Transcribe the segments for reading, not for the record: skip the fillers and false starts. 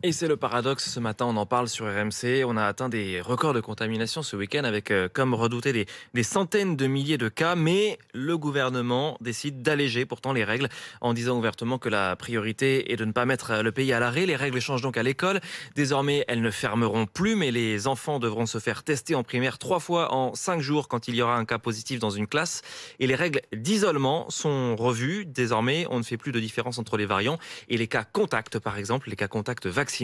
Et c'est le paradoxe, ce matin on en parle sur RMC, on a atteint des records de contamination ce week-end avec, comme redouté, des centaines de milliers de cas, mais le gouvernement décide d'alléger pourtant les règles en disant ouvertement que la priorité est de ne pas mettre le pays à l'arrêt. Les règles changent donc à l'école, désormais elles ne fermeront plus, mais les enfants devront se faire tester en primaire 3 fois en 5 jours quand il y aura un cas positif dans une classe. Et les règles d'isolement sont revues, désormais on ne fait plus de différence entre les variants et les cas contacts par exemple, les cas contacts vaccinés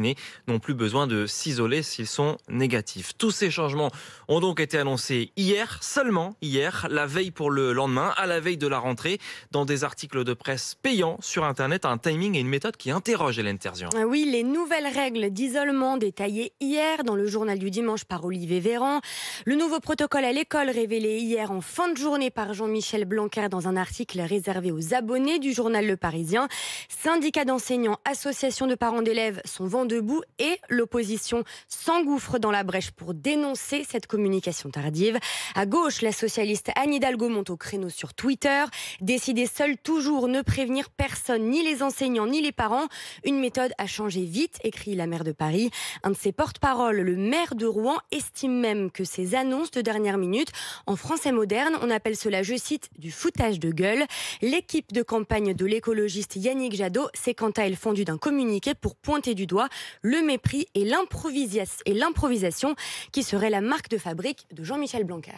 n'ont plus besoin de s'isoler s'ils sont négatifs. Tous ces changements ont donc été annoncés hier, seulement hier, la veille pour le lendemain, à la veille de la rentrée, dans des articles de presse payants sur Internet, un timing et une méthode qui interrogent Hélène Terzian. Ah oui, les nouvelles règles d'isolement détaillées hier dans le journal du dimanche par Olivier Véran. Le nouveau protocole à l'école révélé hier en fin de journée par Jean-Michel Blanquer dans un article réservé aux abonnés du journal Le Parisien. Syndicats d'enseignants, associations de parents d'élèves sont vent debout et l'opposition s'engouffre dans la brèche pour dénoncer cette communication tardive. À gauche, la socialiste Anne Hidalgo monte au créneau sur Twitter. Décider seul toujours, ne prévenir personne, ni les enseignants ni les parents. Une méthode à changer vite, écrit la maire de Paris. Un de ses porte-parole, le maire de Rouen, estime même que ces annonces de dernière minute, en français moderne, on appelle cela, je cite, du foutage de gueule. L'équipe de campagne de l'écologiste Yannick Jadot s'est quant à elle fondue d'un communiqué pour pointer du doigt le mépris et l'improvisation qui serait la marque de fabrique de Jean-Michel Blanquer.